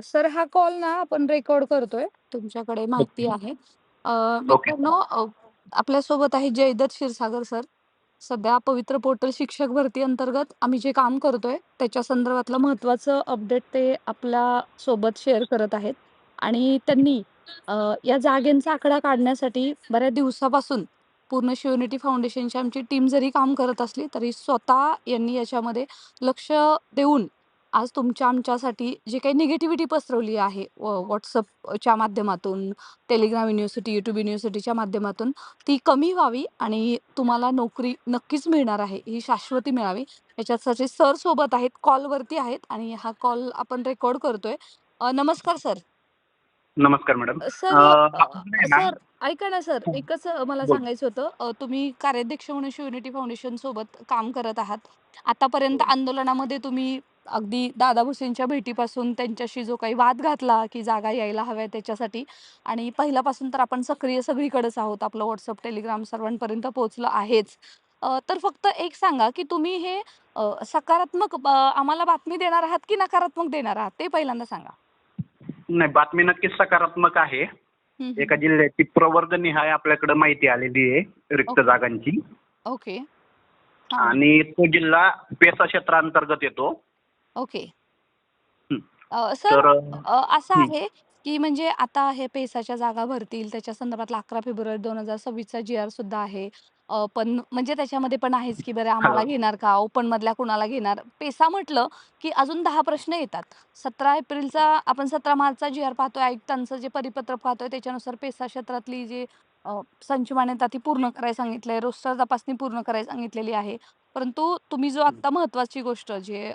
Sir हा call ना आपण रेकॉर्ड करतोय. तुमच्याकडे ओके. माहिती आहे. ओके. मित्रांनो आपल्यासोबत आहे जयदत्त क्षीरसागर सर. सध्या पवित्र पोर्टल शिक्षक भरती अंतर्गत आम्ही जे काम करतोय त्याच्या संदर्भातलं महत्त्वाचं अपडेट ते आपल्या सोबत शेअर करत आहेत. आणि त्यांनी या जागेंचा आकडा काढण्यासाठी बऱ्याच दिवसापासून पूर्ण शिवनिटी फाउंडेशनची आमची टीम जरी काम करत असली तरी स्वतः यांनी याच्यामध्ये लक्ष देऊन आज तुमच्या आमच्यासाठी जे काही निगेटिव्हिटी पसरवली आहे WhatsAppच्या माध्यमातून, Telegram युनिव्हर्सिटी, YouTube युनिव्हर्सिटीच्या माध्यमातून, ती कमी व्हावी आणि तुम्हाला नोकरी नक्कीच मिळणार आहे, ही शाश्वती मिळावी याच्यासाठी सर सोबत आहेत, कॉलवरती आहेत आणि हा कॉल आपण रेकॉर्ड करतोय. नमस्कार सर. नमस्कार मॅडम. सर आपण आहे ना. सर ऐका ना सर, हं, एकच मला बोल. सांगायचं होतं. तुम्ही कार्याध्यक्ष म्हणून शिवनिटी फाउंडेशन सोबत काम करत आहात. आतापर्यंत आंदोलनामध्ये तुम्ही अगदी दादा भुसेंच्या भेटीपासून त्यांच्याशी जो काही वाद घातला, की जागा यायला हव्या त्याच्यासाठी आणि पहिल्यापासून तर आपण सक्रिय सगळीकडेच आहोत. आपलं WhatsApp, Telegram सर्वांपर्यंत पोहोचलं आहेच. तर फक्त एक सांगा, की तुम्ही हे सकारात्मक आम्हाला बातमी देणार आहात, की नकारात्मक देणार आहात? ते पहिल्यांदा सांगा. नाही, बातमी नक्कीच सकारात्मक आहे. हं, एका हं. जिल्ह्याची प्रवर्गनिहाय आपल्याकडे माहिती आलेली आहे रिक्त ओके, जागांची. ओके. हां. आणि तो जिल्हा पेसा क्षेत्रांतर्गत येतो. ओके. हं. सर तर असं हं. आहे, की म्हणजे आता हे पेसाच्या जागा भरतील त्याच्या संदर्भातला 11 फेब्रुवारी 2026चा जी-आर सुद्धा आहे. पण म्हणजे त्याच्यामध्ये पण आहेच, की बरं आम्हाला हां. घेणार का? ओपनमधल्या कुणाला घेणार? पेसा म्हटलं, की अजून 10 प्रश्न येतात. 17 एप्रिलचा आपण 17 मार्चचा जी-आर पाहतोय, आयुक्तांचं जे परिपत्रक पाहतोय त्याच्यानुसार पेसा क्षेत्रातली जी संच मान्यता ती पूर्ण करायला सांगितलंय. रोस्टर तपासणी पूर्ण करायला सांगितलेली आहे. परंतु तुम्ही जो हं. आत्ता महत्त्वाची गोष्ट जे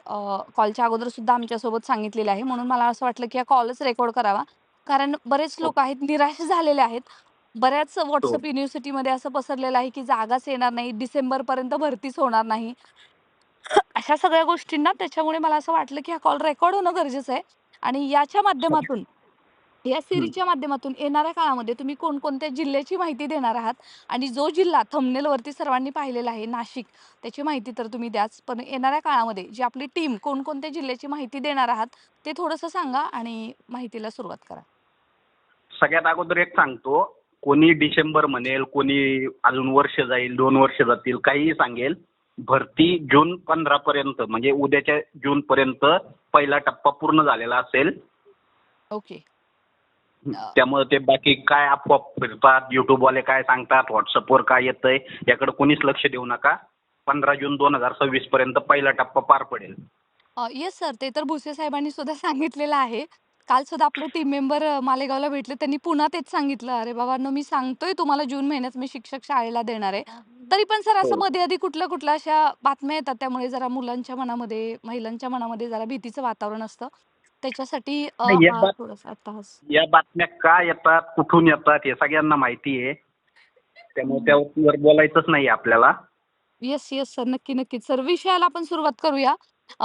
कॉलच्या अगोदर सुद्धा आमच्यासोबत सांगितलेलं आहे. म्हणून मला असं वाटलं, की हा कॉलच रेकॉर्ड करावा. कारण बरेच हो. लोक आहेत, निराश झालेले आहेत. बऱ्याच हो. WhatsApp युनिव्हर्सिटीमध्ये असं पसरलेलं आहे, की जागाच येणार नाही, डिसेंबरपर्यंत भरतीच होणार नाही. अशा सगळ्या गोष्टींना त्याच्यामुळे मला असं वाटलं, की हा कॉल रेकॉर्ड होणं गरजेचं आहे आणि याच्या माध्यमातून या हं. सीरीजच्या माध्यमातून येणाऱ्या काळामध्ये तुम्ही कोणकोणत्या जिल्ह्याची माहिती देणार आहात आणि जो जिल्हा थंबनेलवरती सर्वांनी पाहिलेला आहे नाशिक, त्याची माहिती तर तुम्ही द्याच. पण येणाऱ्या काळामध्ये जी आपली टीम कोणकोणत्या जिल्ह्याची माहिती देणार आहात, ते थोडंसं सांगा आणि माहितीला सुरुवात करा. सगळ्यात अगोदर एक सांगतो, कोणी डिसेंबर म्हणेल, कोणी अजून वर्ष जाईल, 2 वर्ष जातील, काहीही सांगेल. भरती जून 15 पर्यंत म्हणजे उद्याच्या जूनपर्यंत पहिला टप्पा पूर्ण झालेला असेल. ओके. अ, त्यामुळे ते बाकी काय अफवा फिरतात, युट्यूबवाले काय सांगतात, व्हॉट्सअपवर काय येतंय, याकडे कोणीच लक्ष देऊ नका. 15 जून 2026 पर्यंत पहिला टप्पा पार पडेल. येस सर, ते तर भुसे साहेबांनी सुद्धा सांगितलेलं आहे. काल सुद्धा आपले टीम मेंबर मालेगावला भेटले. त्यांनी पुन्हा तेच सांगितलं, "अरे बाबांनो, मी सांगतोय तुम्हाला जून महिन्यात मी शिक्षक शाळेला देणार आहे." तरी पण सर हो. असं मध्ये-आधी कुठल्या-कुठल्या अशा बातम्या येतात, त्यामुळे जरा मुलांच्या मनामध्ये, महिलांच्या मनामध्ये जरा भीतीचं वातावरण असतं. त्याच्यासाठी नाही, हा थोडासा अट्टाहास. या बातम्या का येतात, कुठून येतात हे सगळ्यांना माहिती आहे. त्यामुळे त्यावर बोलायचंच नाही आपल्याला. Yes, yes sir. नक्की, नक्कीच सर. विषयाला आपण सुरुवात करूया.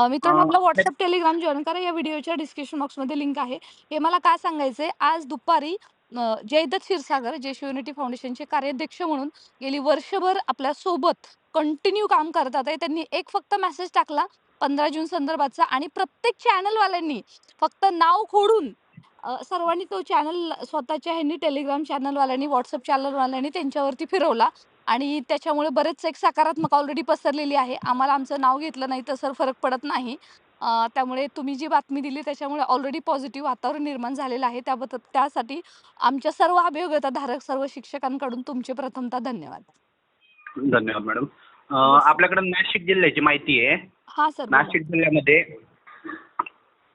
मित्रांनो आपला आपल्या WhatsApp, Telegram जॉइन करा. या व्हिडिओच्या डिस्क्रिप्शन बॉक्समध्ये लिंक आहे. हे मला काय सांगायचंय, आज दुपारी जयदत्त क्षीरसागर, जे शिवनिटी फाउंडेशनचे कार्याध्यक्ष म्हणून गेली वर्षभर आपल्या सोबत कंटिन्यू काम करतात आहे. त्यांनी एक फक्त मेसेज टाकला 15 जून संदर्भातचा आणि प्रत्येक चॅनलवाल्यांनी फक्त नाव खोडून सर्वांनी तो चॅनल स्वतःच्या ह्यांनी Telegram चॅनलवाल्यांनी, WhatsApp चॅनलवाल्यांनी त्यांच्यावरती फिरवला. आणि त्याच्यामुळे बरेच एक सकारात्मक ऑलरेडी पसरलेली आहे. आम्हाला आमचं नाव घेतलं नाही तर सर फरक पडत नाही. त्यामुळे तुम्ही जी बातमी दिली त्याच्यामुळे ऑलरेडी पॉझिटिव्ह वातावरण निर्माण झालेलं आहे. त्याबद्दल त्यासाठी आमच्या सर्व अभियोग्यताधारक सर्व शिक्षकांकडून तुमचे प्रथमतः धन्यवाद. धन्यवाद मॅडम. Yes sir. आपल्याकडे नाशिक जिल्ह्याची माहिती आहे. हां सर बोला. नाशिक जिल्ह्यामध्ये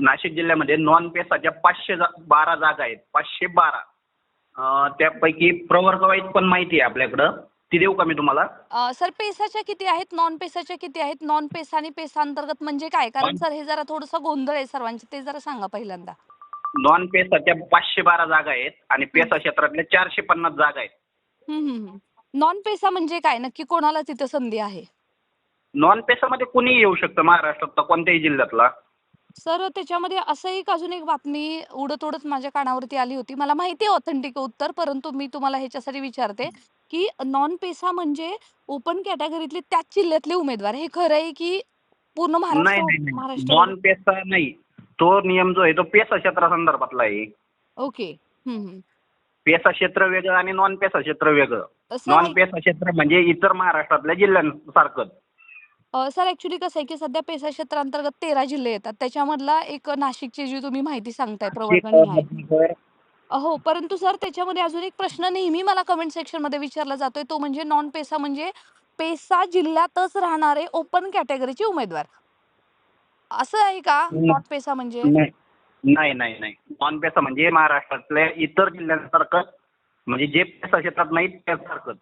नाशिक जिल्ह्यामध्ये नॉन पेसाच्या 512 जागा आहेत. 512. त्यापैकी प्रवर्ग वाईज पण माहिती आहे आपल्याकडं. ती देऊ का मी तुम्हाला? सर पेसाच्या किती आहेत? नॉन पेसाच्या किती आहेत? नॉन पेसा आणि पेसा अंतर्गत म्हणजे काय? कारण सर हे जरा थोडंसं गोंधळ आहे सर्वांचे. ते जरा सांगा पहिल्यांदा. नॉन पेसाच्या 512 जागा आहेत आणि हं. पेसा क्षेत्रातल्या 450 जागा आहेत. हं, हं, हं. नॉन पेसा म्हणजे काय? नक्की कोणाला तिथं संधी आहे? नॉन पेसामध्ये कुणीही येऊ शकतं महाराष्ट्रातला कोणत्याही जिल्ह्यातला. सर त्याच्यामध्ये असं एक अजून एक बातमी उडत-उडत माझ्या कानावरती आली होती. मला माहिती आहे ऑथेंटिक उत्तर, परंतु मी तुम्हाला ह्याच्यासाठी विचारते, की नॉन पेसा म्हणजे ओपन कॅटेगरीतले त्याच जिल्ह्यातले उमेदवार. हे खरं आहे की पूर्ण नाही, नाही, नाही. महाराष्ट्रभर? नॉन पेसा नाही. तो नियम जो आहे तो पेसा क्षेत्रासंदर्भातला आहे. ओके. हं, हं. पेसा क्षेत्र वेगळं आणि नॉन पेसा क्षेत्र वेगळं. सर नॉन पेसा क्षेत्र म्हणजे इतर महाराष्ट्रातल्या जिल्ह्यांसारखंच. सर ॲक्चुअली कसं आहे, की सध्या पेसा क्षेत्रांतर्गत 13 जिल्हे येतात. त्याच्यामधला एक नाशिकची जी तुम्ही माहिती सांगताय नाशिक, प्रवर्गणी आहे. अहमदनगर. हो, परंतु सर त्याच्यामध्ये अजून एक प्रश्न नेहमी मला कमेंट सेक्शनमध्ये विचारला जातोय, तो म्हणजे नॉन पेसा म्हणजे पेसा जिल्ह्यातच राहणारे ओपन कॅटेगरीचे उमेदवार. असं आहे का न- नॉन पेसा म्हणजे? नाही नाही नाही नाही. नॉन पेसा म्हणजे महाराष्ट्रातल्या इतर जिल्ह्यांसारखं, म्हणजे जे पेसा क्षेत्रात नाहीत त्यासारखंच.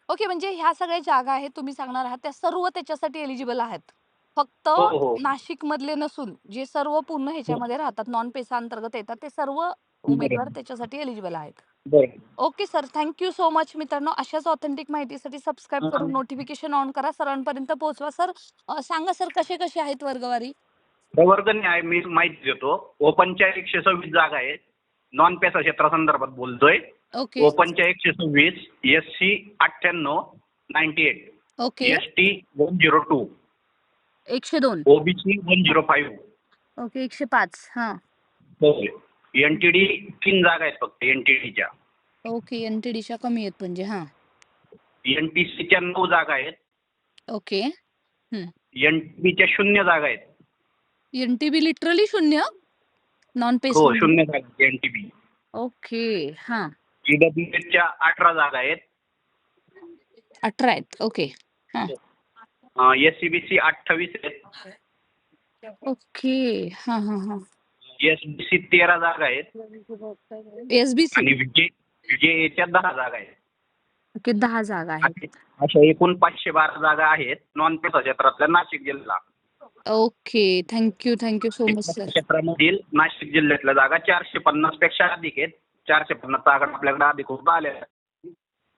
ओके, म्हणजे ह्या सगळ्या जागा आहेत तुम्ही सांगणार आहात, त्या सर्व त्याच्यासाठी एलिजिबल आहेत. फक्त हो हो नाशिकमधले नसून जे सर्व पूर्ण हो. ह्याच्यामध्ये राहतात, नॉन पेसा अंतर्गत येतात, ते सर्व उमेदवार बरं त्याच्यासाठी एलिजिबल आहेत. बरं. Okay sir, thank so much. मित्रांनो, अशाच ऑथेंटिक माहितीसाठी सबस्क्राईब करून अं, नोटिफिकेशन ऑन करा, सर्वांपर्यंत पोहोचवा. सर सांगा सर कसे-कसे आहेत वर्गवारी? प्रवर्गणी आहे, मी माहिती देतो. ओपनच्या 126 जागा आहेत. नॉन पेसा क्षेत्रासंदर्भात बोलतोय. ओके, ओपनच्या 126, SC 98, 98, okay. ST 102, 102. OBC 105. Okay, 105. हां. एनटीडी 3 जागा आहेत फक्त एनटीडीच्या. ओके, एन-टी-डीच्या कमी आहेत म्हणजे. हां. एनटीसीच्या 9 जागा आहेत. ओके. हं. एनटीबीच्या 0 जागा आहेत. एन-टी-बी लिटरली 0? नॉन हो, पेसामध्ये? 0 जागा आहेत एनटीबी. ओके. हां. ईडब्ल्यूएसच्या 18 जागा आहेत. 18 आहेत. ओके. हां. एससीबीसी 28 आहेत. ओके. हां, हां, हां. एसबीसी 13 जागा आहेत. एस-बी-सी. आणि विजेच्या 10 जागा आहेत. ओके, 10 जागा आहेत. अशा एकूण 512 जागा आहेत नॉन पेसा क्षेत्रातल्या नाशिक जिल्हा. Okay. Thank so much PESA sir. क्षेत्रामधील नाशिक जिल्ह्यातल्या जागा 450 पेक्षा अधिक आहेत. 450चा आकडा आपल्याकडे अधिक होत आलेला आहे.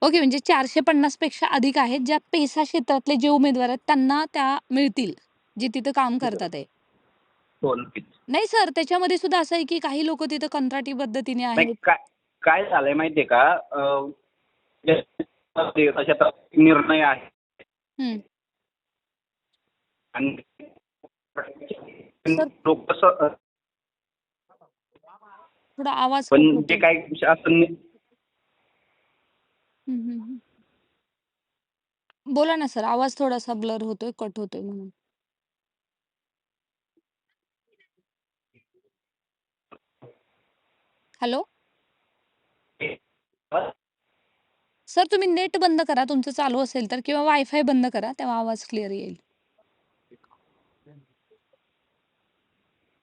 ओके, म्हणजे 450 पेक्षा अधिक आहेत, ज्यात पेसा क्षेत्रातले जे उमेदवार आहेत त्यांना त्या मिळतील, जे तिथं काम करतात आहे. हो, नक्कीच. नाही सर, त्याच्यामध्ये सुद्धा असं आहे, की काही लोकं तिथं कंत्राटी पद्धतीने नाही, आहेत. काय काय झालंय माहितीये का, पेसा क्षेत्रात निर्णय आहे हं. आणि सर लोक थोडा आवाज पण कट जे होतोय. काही शासन हं, हं, हं. बोला ना सर, आवाज थोडासा ब्लर होतोय, कट होतोय म्हणून. हॅलो? सर तुम्ही नेट बंद करा तुमचं चालू असेल तर किंवा वायफाय बंद करा, तेव्हा आवाज क्लिअर येईल.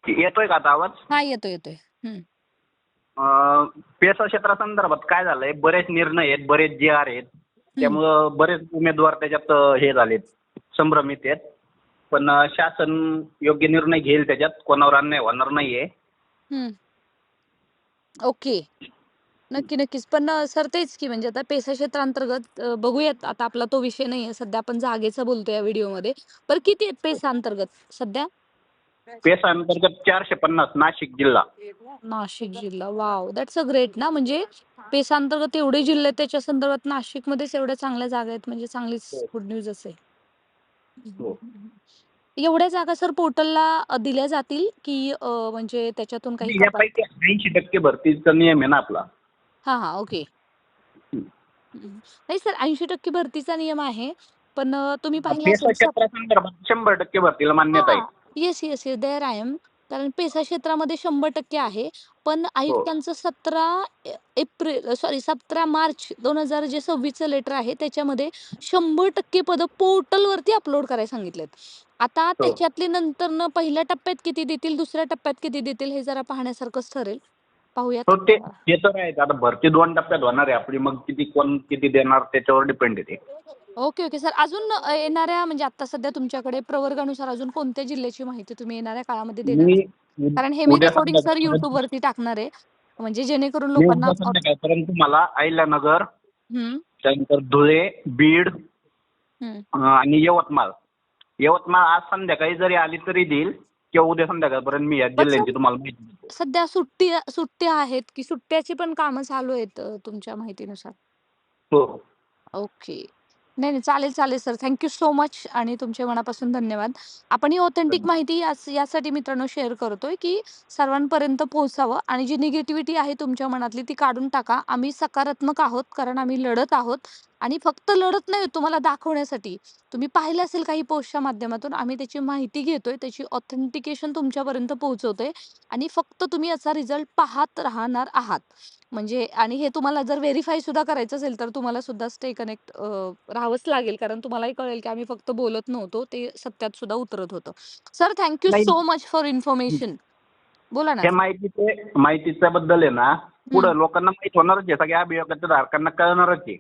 येतोय का आता आवाज? हां, येतोय. हं. पेसा क्षेत्रासंदर्भात काय झालंय, बरेच निर्णय आहेत, बरेच जे आर आहेत. हं. त्यामुळं बरेच उमेदवार त्याच्यात हे झालेत, संभ्रमित आहेत. पण शासन योग्य निर्णय घेईल, त्याच्यात कोणावर अन्याय होणार नाहीये. हं. ओके. नक्कीच. पण सर तेच की म्हणजे आता पेसा क्षेत्रांतर्गत बघूयात आता आपला तो विषय नाहीये. सध्या आपण जागेचा बोलतोय या व्हिडिओमध्ये. पण किती आहेत पेसा अंतर्गत सध्या? पेसा अंतर्गत 450 नाशिक जिल्हा. नाशिक जिल्हा. वॉव! दॅट्स अ ग्रेट ना, म्हणजे पेसा अंतर्गत एवढे जिल्हे आहेत त्याच्या संदर्भात नाशिकमध्येच एवढ्या चांगल्या जागा आहेत म्हणजे चांगलीच हो, गुड न्यूज असेल. हो. एवढ्या जागा सर पोर्टलला दिल्या जातील की म्हणजे त्याच्यातून काही आणि कपात? यापैकी 80% भरतीचा नियम आहे ना आपला. हां. ओके. हं. नाही सर 80% भरतीचा नियम आहे. पण तुम्ही पाहिलं पेसा असेल क्षेत्रासंदर्भात 100% भरतीला मान्यता आहे. हां. येस. There I am. कारण पेसा क्षेत्रामध्ये 100% आहे. पण हो, आयुक्तांचं 17 मार्च 2026चं लेटर आहे. त्याच्यामध्ये 100% पदं पोर्टलवरती अपलोड करायला सांगितलेत. आता हो. त्याच्यातले नंतरनं पहिल्या टप्प्यात किती देतील, दुसऱ्या टप्प्यात किती देतील हे जरा पाहण्यासारखंच ठरेल. पाहूयात. हो, ते तर आहेच. आता भरती 2 टप्प्यात होणार आहे आपली. मग कोण किती देणार त्याच्यावर डिपेंड आहे ते. ओके. सर अजून येणाऱ्या म्हणजे आता सध्या तुमच्याकडे प्रवर्गानुसार अजून कोणत्या जिल्ह्याची माहिती तुम्ही येणाऱ्या काळामध्ये देणार मी आहात? कारण हे मी उद्या रेकॉर्डिंग सर संध्याकाळपर्यंत YouTubeवरती टाकणार आहे. म्हणजे जेणेकरून मी लोकांना उद्या संध्याकाळपर्यंत तुम्हाला अहिल्यानगर, हं, त्यानंतर धुळे, बीड हं. आणि यवतमाळ. यवतमाळ आज संध्याकाळी जरी आली तरी देईल किंवा उद्या संध्याकाळपर्यंत मी या पण सर जिल्ह्यांची तुम्हाला माहिती देतो. सध्या सुट्ट्या आहेत की सुट्ट्याची पण कामं चालू आहेत तुमच्या माहितीनुसार? हो. ओके. नाही, नाही. चालेल, चालेल sir. Thank you so much आणि तुमचे मनापासून धन्यवाद. आपण ही ऑथेंटिक माहिती यासाठी मित्रांनो शेअर करतोय, की सर्वांपर्यंत पोहोचावं आणि जी निगेटिव्हिटी आहे तुमच्या मनातली ती काढून टाका. आम्ही सकारात्मक आहोत, कारण आम्ही लढत आहोत आणि फक्त लढत नाही तुम्हाला दाखवण्यासाठी. तुम्ही पाहिलं असेल काही पोस्टच्या माध्यमातून आम्ही त्याची माहिती घेतोय, त्याची ऑथेंटिकेशन तुमच्यापर्यंत पोहोचवतोय आणि फक्त तुम्ही याचा रिझल्ट पाहत राहणार आहात. म्हणजे आणि हे तुम्हाला जर व्हेरिफाय सुद्धा करायचं असेल, तर तुम्हाला सुद्धा स्टे कनेक्ट राहावंच लागेल. कारण तुम्हालाही कळेल, की आम्ही फक्त बोलत नव्हतो, ते सत्यात सुद्धा उतरत होतं. सर थँक यू नाही, सो मच फॉर इन्फॉर्मेशन. बोला ना. हे माहितीच्या बद्दल आहे ना, हं. पुढं लोकांना माहीत होणारच आहे. सगळ्या अभियोगाच्या धारकांना कळणारच आहे.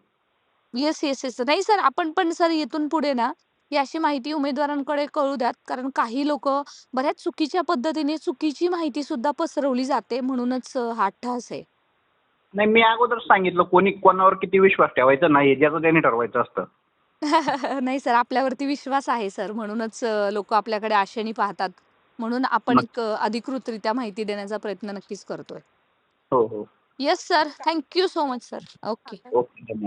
Yes, yes, yes. नाही सर, आपण पण सर इथून पुढे ना, ही अशी माहिती उमेदवारांकडे कळू द्यात. कारण काही लोकं बऱ्याच चुकीच्या पद्धतीने चुकीची माहिती सुद्धा पसरवली जाते. म्हणूनच हा अट्टहास आहे. नाही, मी अगोदर सांगितलं कोणी कोणावर किती विश्वास ठेवायचा नाही ज्याचं त्याने ठरवायचं असतं. नाही सर, आपल्यावरती विश्वास आहे सर. म्हणूनच लोकं आपल्याकडे आशेने पाहतात. म्हणून आपण एक नक्की. अधिकृतरित्या माहिती देण्याचा प्रयत्न नक्कीच करतोय. हो, हो. Yes sir. Thank you so much sir. Okay. Okay. धन्यवाद.